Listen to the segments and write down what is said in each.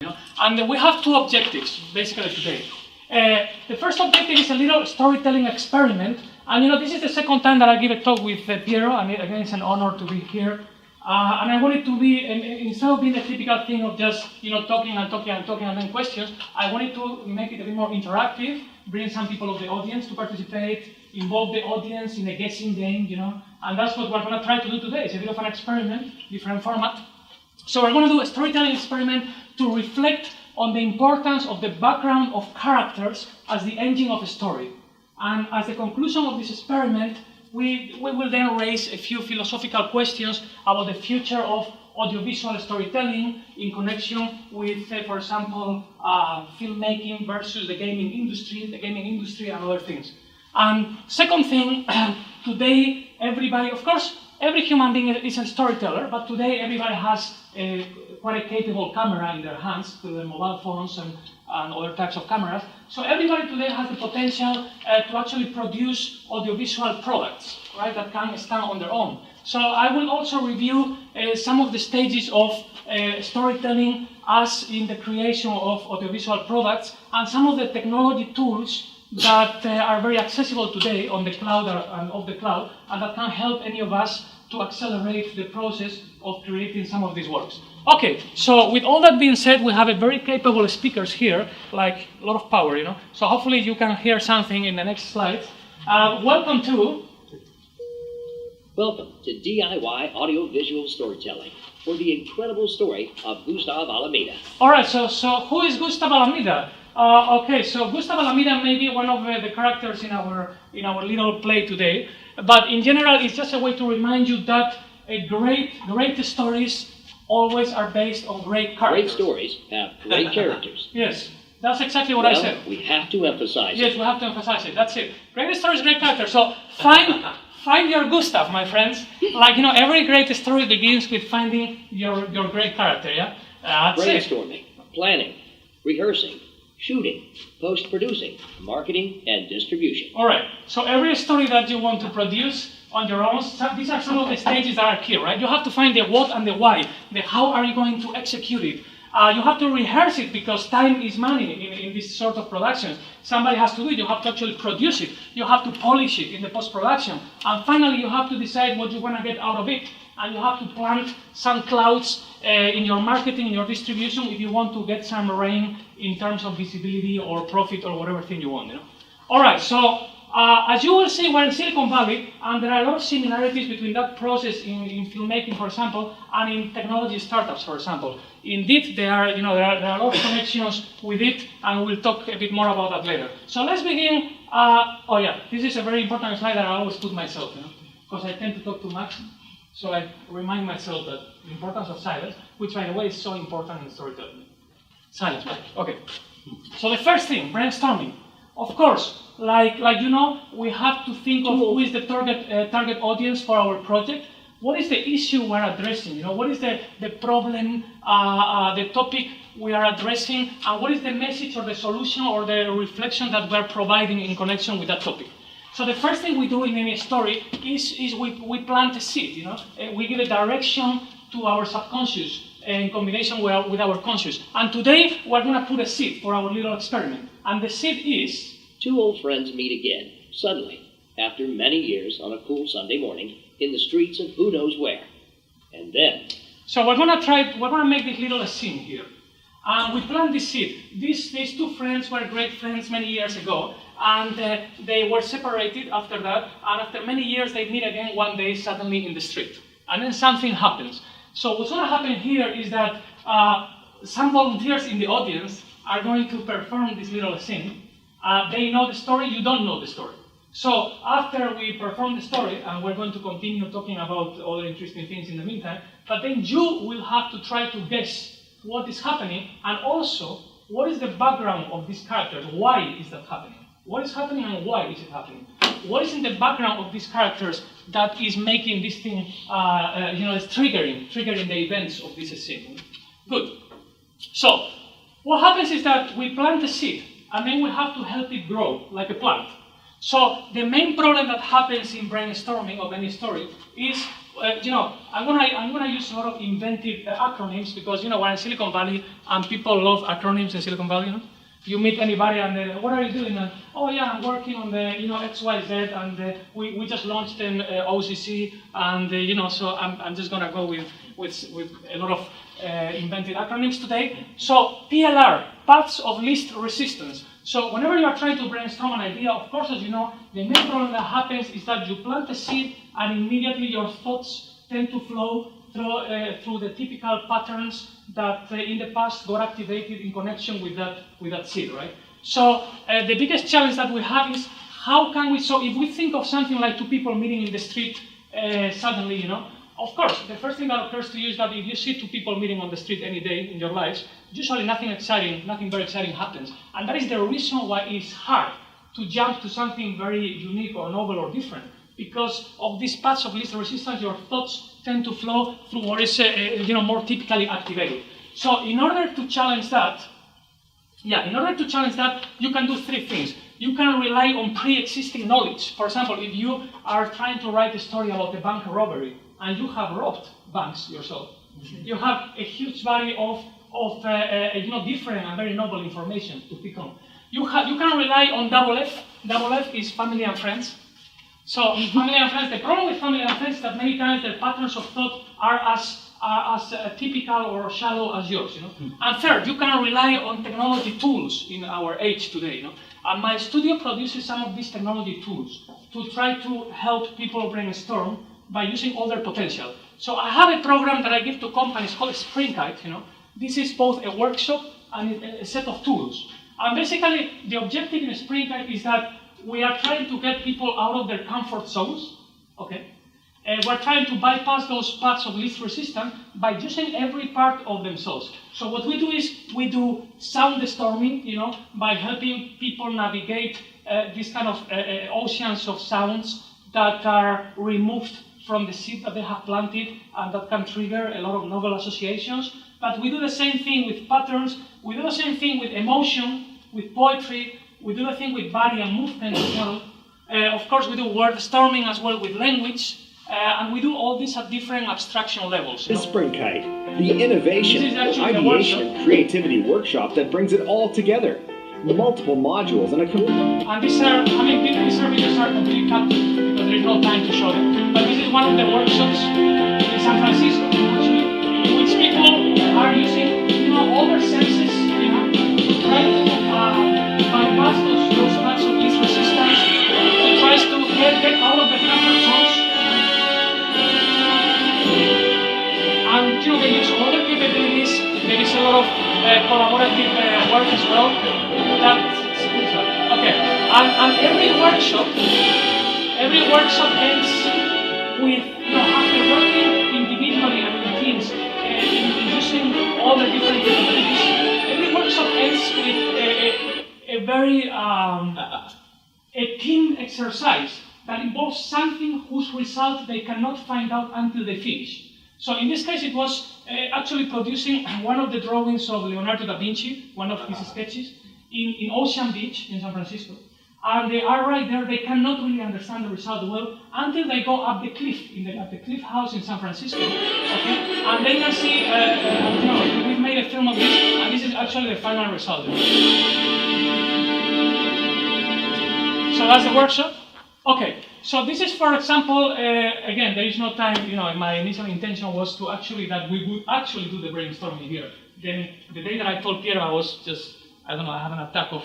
And we have two objectives, basically, today. The first objective is a little storytelling experiment. And this is the second time that I give a talk with Piero, and again, it's an honor to be here. And I want it to be, instead of being the typical thing of just talking and then questions, I wanted to make it a bit more interactive, bring some people of the audience to participate, involve the audience in a guessing game, and that's what we're going to try to do today. It's a bit of an experiment, different format. So we're going to do a storytelling experiment to reflect on the importance of the background of characters as the engine of a story. And as the conclusion of this experiment, we will then raise a few philosophical questions about the future of audiovisual storytelling in connection with, for example, filmmaking versus the gaming industry and other things. And second thing, today everybody, of course, every human being is a storyteller, but today everybody has quite a capable camera in their hands, through their mobile phones and other types of cameras. So everybody today has the potential to actually produce audiovisual products, right, that can stand on their own. So I will also review some of the stages of storytelling as in the creation of audiovisual products and some of the technology tools that are very accessible today on the cloud and off the cloud, and that can help any of us to accelerate the process of creating some of these works. Okay, so with all that being said, we have a very capable speakers here, like a lot of power, So hopefully you can hear something in the next slide. Welcome to DIY Audiovisual Storytelling for the incredible story of Gustan Alameda. All right, so who is Gustan Alameda? Okay, so Gustan Alameda may be one of the characters in our little play today, but in general, it's just a way to remind you that great stories always are based on great characters. Great stories have great characters. Yes, that's exactly what I said. We have to emphasize it. Yes, we have to emphasize it. That's it. Great stories, great characters. So find your Gustav, my friends. Like every great story begins with finding your great character. Yeah. Brainstorming, planning, rehearsing, shooting, post-producing, marketing, and distribution. All right. So every story that you want to produce on your own, these are some of the stages that are key, right? You have to find the what and the why. The how are you going to execute it? You have to rehearse it because time is money in this sort of productions. Somebody has to do it. You have to actually produce it. You have to polish it in the post-production. And finally, you have to decide what you want to get out of it. And you have to plant some clouds in your marketing, in your distribution, if you want to get some rain in terms of visibility or profit or whatever thing you want. All right, so as you will see, we're in Silicon Valley, and there are a lot of similarities between that process in filmmaking, for example, and in technology startups, for example. Indeed, there are a lot of connections with it, and we'll talk a bit more about that later. So let's begin. Oh yeah, this is a very important slide that I always put myself, because I tend to talk too much. So I remind myself that the importance of silence, which by the way is so important in storytelling. Silence, right? Okay. So the first thing, brainstorming. Of course, like we have to think of who is the target audience for our project. What is the issue we're addressing? What is the problem, the topic we are addressing, and what is the message or the solution or the reflection that we're providing in connection with that topic? So the first thing we do in any story is we plant a seed. We give a direction to our subconscious in combination with our conscious. And today we're going to put a seed for our little experiment. And the seed is... Two old friends meet again, suddenly, after many years on a cool Sunday morning, in the streets of who knows where. And then... So we're going to make this little scene here. And we plant this seed. These two friends were great friends many years ago, and they were separated after that, and after many years they meet again one day suddenly in the street. And then something happens. So what's going to happen here is that some volunteers in the audience are going to perform this little scene. They know the story, you don't know the story. So after we perform the story, and we're going to continue talking about other interesting things in the meantime, but then you will have to try to guess what is happening, and also what is the background of these characters. Why is that happening? What is happening and why is it happening? What is in the background of these characters that is making this thing, is triggering the events of this scene? Good. So what happens is that we plant a seed, and then we have to help it grow like a plant. So the main problem that happens in brainstorming of any story is I'm gonna use a lot of inventive acronyms because we're in Silicon Valley and people love acronyms in Silicon Valley. You meet anybody and what are you doing? And, oh yeah, I'm working on the XYZ and we just launched an OCC and so I'm just gonna go with a lot of invented acronyms today. So PLR, paths of least resistance. So whenever you are trying to brainstorm an idea, of course, as you know, the main problem that happens is that you plant a seed and immediately your thoughts tend to flow through the typical patterns that in the past got activated in connection with that seed, right? So the biggest challenge that we have is how can we, so if we think of something like two people meeting in the street suddenly, of course, the first thing that occurs to you is that if you see two people meeting on the street any day in your lives, usually nothing very exciting happens. And that is the reason why it's hard to jump to something very unique or novel or different. Because of these paths of least resistance, your thoughts tend to flow through what is more typically activated. So in order to challenge that, you can do three things. You can rely on pre-existing knowledge. For example, if you are trying to write a story about a bank robbery and you have robbed banks yourself, you have a huge body of different and very novel information to pick on. You can rely on double F. Double F is family and friends. So family and friends. The problem with family and friends is that many times their patterns of thought are as typical or shallow as yours. And third, you can rely on technology tools in our age today. And my studio produces some of these technology tools to try to help people brainstorm by using all their potential. So I have a program that I give to companies called Springkite. This is both a workshop and a set of tools. And basically, the objective in Springkite is that we are trying to get people out of their comfort zones. Okay, we're trying to bypass those paths of least resistance by using every part of themselves. So what we do is we do sound storming, by helping people navigate these kind of oceans of sounds that are removed from the seed that they have planted and that can trigger a lot of novel associations. But we do the same thing with patterns, we do the same thing with emotion, with poetry, we do the thing with body and movement as well. Of course, we do word storming as well with language, and we do all this at different abstraction levels. The Springkite, the innovation, ideation, and creativity workshop that brings it all together. Multiple modules and and these videos are completely cut because there is no time to show them. But this is one of the workshops in San Francisco, actually, in which people are using all their senses, to try to bypass those paths of least resistance, to try to get out of the comfort zones. And they use all their capabilities. There is a lot of collaborative work as well. And every workshop ends with after working individually and in teams, in using all the different capabilities. Every workshop ends with a very a team exercise that involves something whose result they cannot find out until they finish. So in this case, it was actually producing one of the drawings of Leonardo da Vinci, one of his sketches, in Ocean Beach in San Francisco. And they are right there, they cannot really understand the result well until they go up the cliff, at the Cliff House in San Francisco. Okay? And they can see, we've made a film of this, and this is actually the final result. So that's the workshop. Okay, so this is, for example, again, there is no time, my initial intention was to that we would actually do the brainstorming here. Then the day that I told Piero, I was just, I have an attack of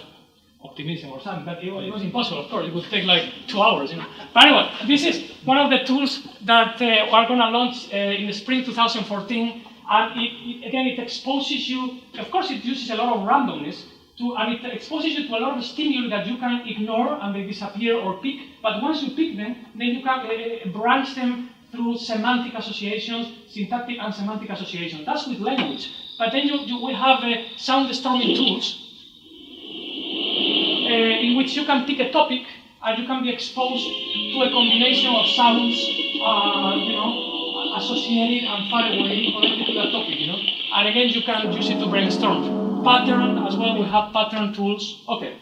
optimism or something, but it was impossible, of course, it would take like 2 hours. But anyway, this is one of the tools that we're going to launch in the spring 2014, and it exposes you, of course it uses a lot of randomness, and it exposes you to a lot of stimuli that you can ignore and they disappear or pick, but once you pick them, then you can branch them through semantic associations, syntactic and semantic associations. That's with language. But then we have sound storming tools in which you can pick a topic and you can be exposed to a combination of sounds, associated and far away connected to that topic, And again, you can use it to brainstorm. Pattern as well, we have pattern tools. Okay,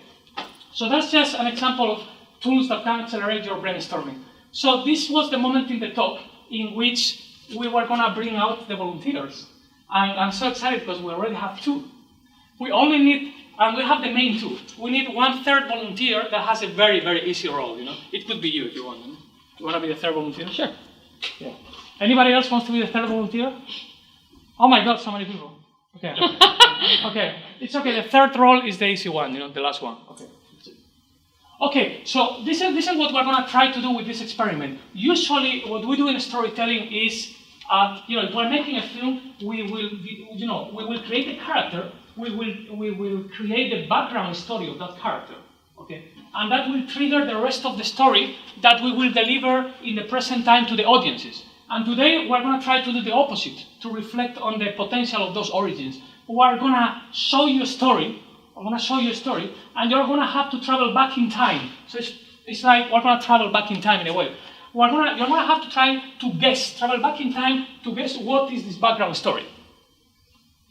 so that's just an example of tools that can accelerate your brainstorming. So this was the moment in the talk in which we were going to bring out the volunteers. And I'm so excited because we already have 2. We only need, and we have the main 2. We need 1/3 volunteer that has a very, very easy role, you know. It could be you if you want. You know? You want to be the 3rd volunteer? Sure. Yeah. Anybody else wants to be the 3rd volunteer? Oh my God, so many people. Okay. Okay, it's okay. The 3rd role is the easy one, you know, the last one. Okay. Okay, so this is what we're going to try to do with this experiment. Usually, what we do in storytelling is, you know, if we're making a film, we will create a character. We will create the background story of that character. Okay, and that will trigger the rest of the story that we will deliver in the present time to the audiences. And today, we're going to try to do the opposite, to reflect on the potential of those origins. We're going to show you a story. I'm going to show you a story, and you're going to have to travel back in time. So it's like we're going to travel back in time in a way. You're going to have to try to guess, travel back in time to guess what is this background story.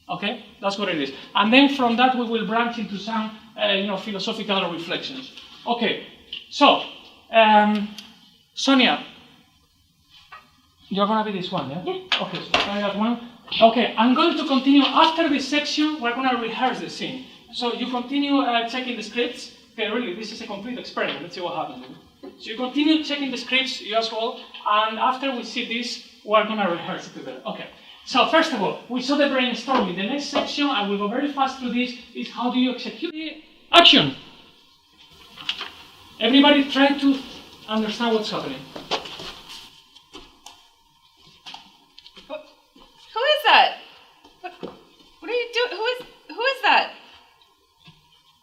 Okay, that's what it is. And then from that we will branch into some, philosophical reflections. Okay, so Sonia, you're going to be this one, yeah? Yeah. Okay, so try that one. Okay, I'm going to continue after this section. We're going to rehearse the scene. So you continue checking the scripts. Okay, really, this is a complete experiment. Let's see what happens. So you continue checking the scripts, you as well, and after we see this, we're going to rehearse it together. Okay, so first of all, we saw the brainstorming. The next section, I will go very fast through this, is how do you execute the action? Everybody try to understand what's happening. Who is that? What are you doing? Who is that?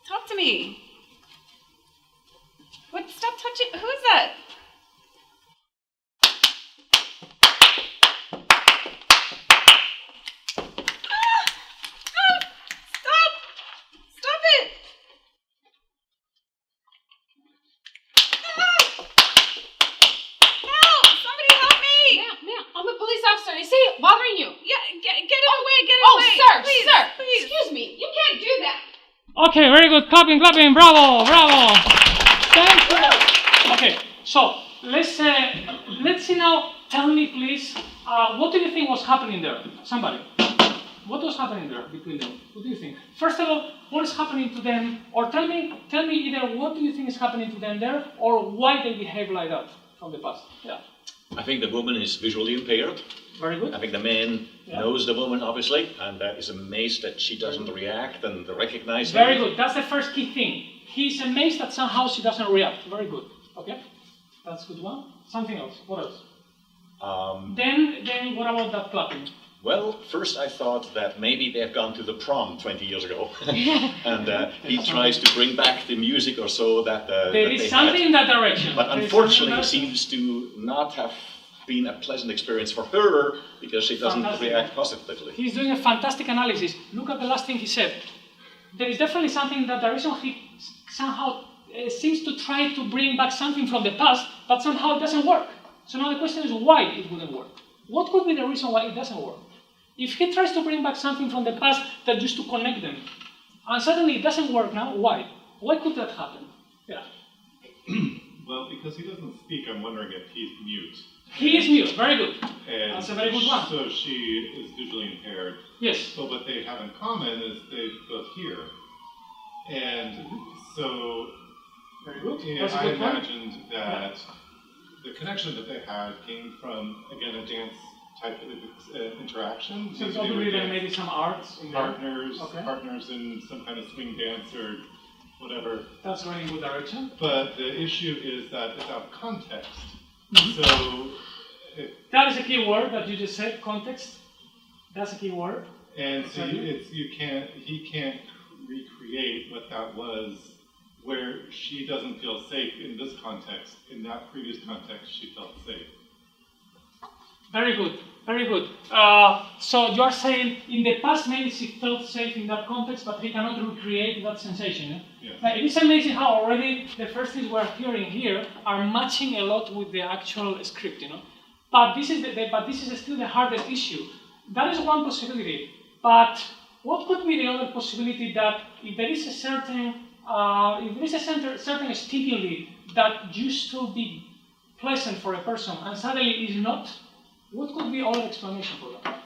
Talk to me. What? Stop touching. Who is that? Stop it. Help! Somebody help me! Ma'am, I'm a police officer. Is he bothering you? Yeah, get it away, get it away. Sir, please, sir, please. excuse me. You can't do that. Okay, very good. Clapping, bravo. Thank you. Okay, so let's see now. Tell me, please, what do you think was happening there? Somebody. What was happening there between them? What do you think? First of all, what is happening to them? Or tell me either what do you think is happening to them there, or why they behave like that from the past? Yeah. I think the woman is visually impaired. Very good. I think the man knows the woman, obviously, and is amazed that she doesn't react and recognize him. Very good. That's the first key thing. He's amazed that somehow she doesn't react. Very good. Okay. That's good one. Something else. What else? Then what about that clapping? Well, first I thought that maybe they've gone to the prom 20 years ago, and he tries to bring back the music or so that there is something in that direction. But unfortunately, it seems to not have been a pleasant experience for her because she doesn't react positively. He's doing a fantastic analysis. Look at the last thing he said. There is definitely something in that direction. He somehow seems to try to bring back something from the past, but somehow it doesn't work. So now the question is why it wouldn't work. What could be the reason why it doesn't work? If he tries to bring back something from the past that used to connect them, and suddenly it doesn't work now, why? Why could that happen? Yeah. Well, because he doesn't speak, I'm wondering if he's mute. He is mute, very good. And that's a very good one. So she is visually impaired. Yes. But what they have in common is they both hear. And so very good. I imagined that the connection that they had came from, again, a dance type of interaction. So probably there may be some arts in partners, there. Okay. Partners in some kind of swing dance or whatever. That's going in good direction. But the issue is that it's out of context. Mm-hmm. So that is a key word that you just said, context. That's a key word. And so he can't recreate what that was, where she doesn't feel safe in this context. In that previous context, she felt safe. Very good, very good. So you are saying in the past maybe she felt safe in that context, but he cannot recreate that sensation. Eh? Yes. Now, it is amazing how already the first things we're hearing here are matching a lot with the actual script, you know. But this is still the hardest issue. That is one possibility. But what could be the other possibility that if there is a certain certain stimuli that used to be pleasant for a person and suddenly is not, What could be our explanation for that?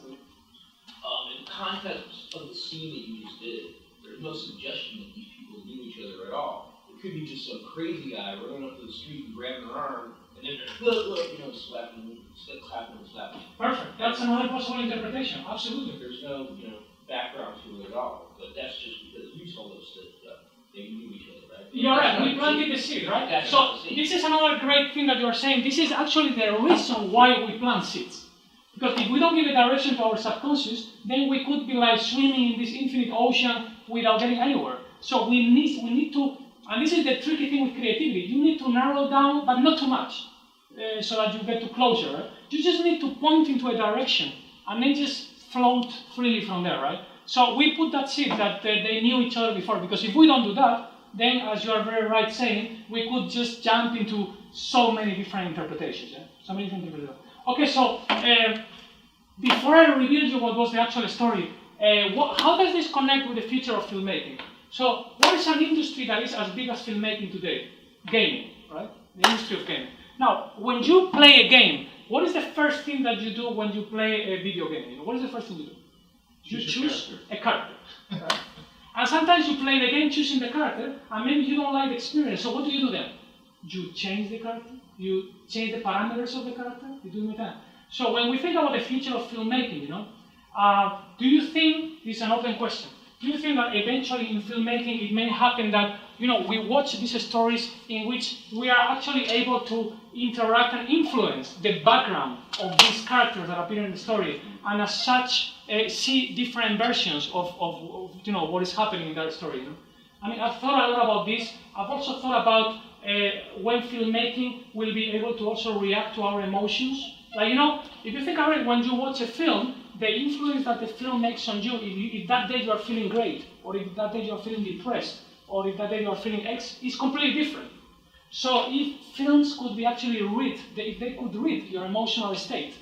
In the context of the scene that you just did, there's no suggestion that these people knew each other at all. It could be just some crazy guy running up to the street and grabbing her arm, and then they're, slapping, clapping and slapping. Perfect. That's another possible interpretation. Absolutely. There's no, background to it at all. But that's just because you told us that they knew each other, right? You're right. We planted the seed, right? That's So this is another great thing that you are saying. This is actually the reason why we plant seeds. Because if we don't give a direction to our subconscious, then we could be like swimming in this infinite ocean without getting anywhere. So we need to, and this is the tricky thing with creativity. You need to narrow down, but not too much, so that you get to closure. Right? You just need to point into a direction, and then just float freely from there, right? So we put that seed that they knew each other before, because if we don't do that, then, as you are very right saying, we could just jump into so many different interpretations. Yeah? So many different interpretations. Okay, so before I reveal you what was the actual story, how does this connect with the future of filmmaking? So, what is an industry that is as big as filmmaking today? Gaming, right? The industry of gaming. Now, when you play a game, what is the first thing that you do when you play a video game? What is the first thing you do? You choose a character. Right? And sometimes you play the game choosing the character, and maybe you don't like the experience. So what do you do then? You change the character. You change the parameters of the character. You do it that. So when we think about the future of filmmaking, do you think, this is an open question, do you think that eventually in filmmaking it may happen that, we watch these stories in which we are actually able to interact and influence the background of these characters that appear in the story, and as such see different versions of what is happening in that story? I mean, I've thought a lot about this. I've also thought about when filmmaking will be able to also react to our emotions. Like, if you think about it, when you watch a film, the influence that the film makes on you, if that day you are feeling great, or if that day you are feeling depressed, or if that day you are feeling X, is completely different. So if films could be actually if they could read your emotional state,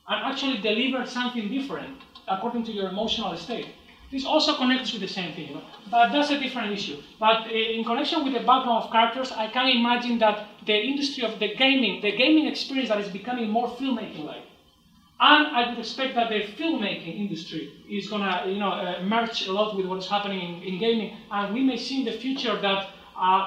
and actually deliver something different according to your emotional state, this also connects with the same thing, but that's a different issue. But in connection with the background of characters, I can imagine that the industry of the gaming experience that is becoming more filmmaking-like. And I would expect that the filmmaking industry is going to merge a lot with what is happening in gaming, and we may see in the future that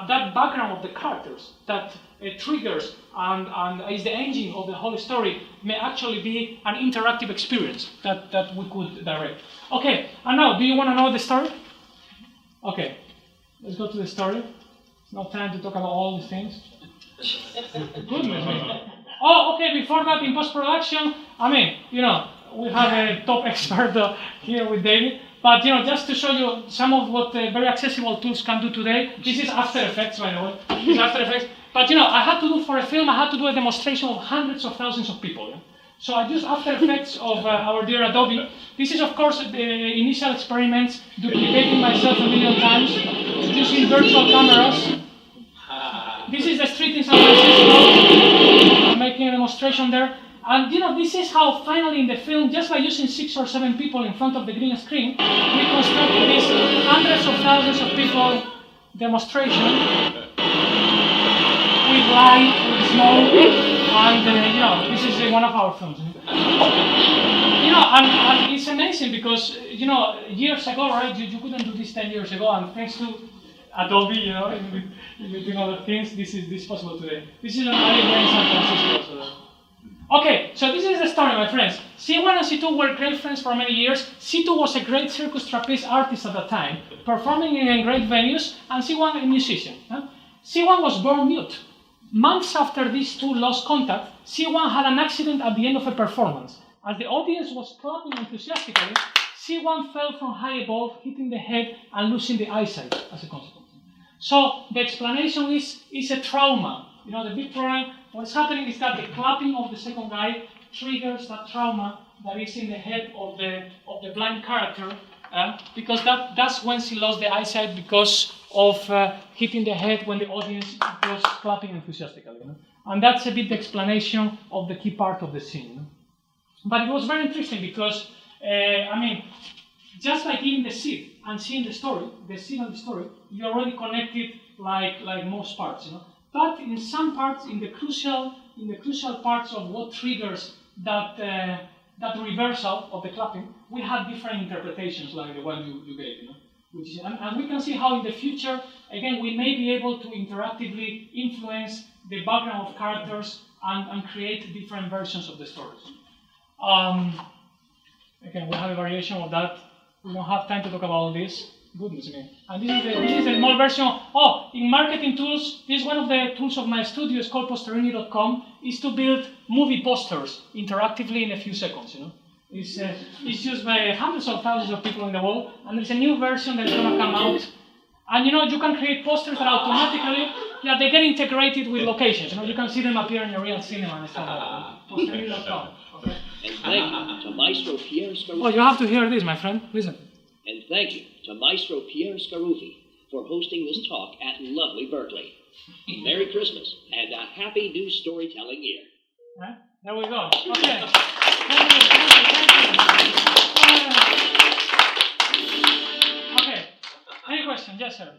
that background of the characters, that triggers and is the engine of the whole story, may actually be an interactive experience that we could direct. Okay, and now, do you want to know the story? Okay, let's go to the story. It's not time to talk about all these things. Goodness me. Oh, okay, before that, in post-production, we have a top expert here with David. But, just to show you some of what very accessible tools can do today, this is After Effects, by the way. This is After Effects. But, I had to do for a film, I had to do a demonstration of hundreds of thousands of people. Yeah? So I used After Effects of our dear Adobe. This is, of course, the initial experiments, duplicating myself a million times, using virtual cameras. This is the street in San Francisco. I'm making a demonstration there. And this is how finally in the film, just by using 6 or 7 people in front of the green screen, we constructed this hundreds of thousands of people demonstration with light, with smoke, and this is one of our films. And it's amazing because years ago, right? You couldn't do this 10 years ago, and thanks to Adobe, doing other things, this is possible today. This is an alleyway in San Francisco. So. Okay, so this is the story, my friends. C1 and C2 were great friends for many years. C2 was a great circus trapeze artist at that time, performing in great venues, and C1 a musician. C1 was born mute. Months after these two lost contact, C1 had an accident at the end of a performance. As the audience was clapping enthusiastically, C1 fell from high above, hitting the head and losing the eyesight as a consequence. So the explanation is a trauma. The big problem, what's happening is that the clapping of the second guy triggers that trauma that is in the head of the blind character, because that's when she lost the eyesight because of hitting the head when the audience was clapping enthusiastically. And that's a bit the explanation of the key part of the scene. But it was very interesting because, just like giving the seed and seeing the story, the scene and the story, you already connected like most parts, But in some parts, in the crucial in the crucial parts of what triggers that that reversal of the clapping, we have different interpretations like the one you gave. You know? And we can see how in the future, again, we may be able to interactively influence the background of characters and create different versions of the stories. Again, we have a variation of that. We don't have time to talk about all this. Goodness me. And this is a small version. Oh, in marketing tools, this is one of the tools of my studio. It's called posterini.com. Is to build movie posters interactively in a few seconds. You know, it's used by hundreds of thousands of people in the world. And there's a new version that's going to come out. And you know, you can create posters that automatically, they get integrated with locations. You know, you can see them appear in a real cinema and stuff like that. Posterini.com. Okay. And thank you to Maestro Pierre Scaruffi. Oh, you have to hear this, my friend. Listen. And thank you to Maestro Pierre Scaruffi for hosting this talk at lovely Berkeley. Merry Christmas and a happy new storytelling year. Right? There we go. Okay. Thank you. Okay. Any questions? Yes, sir.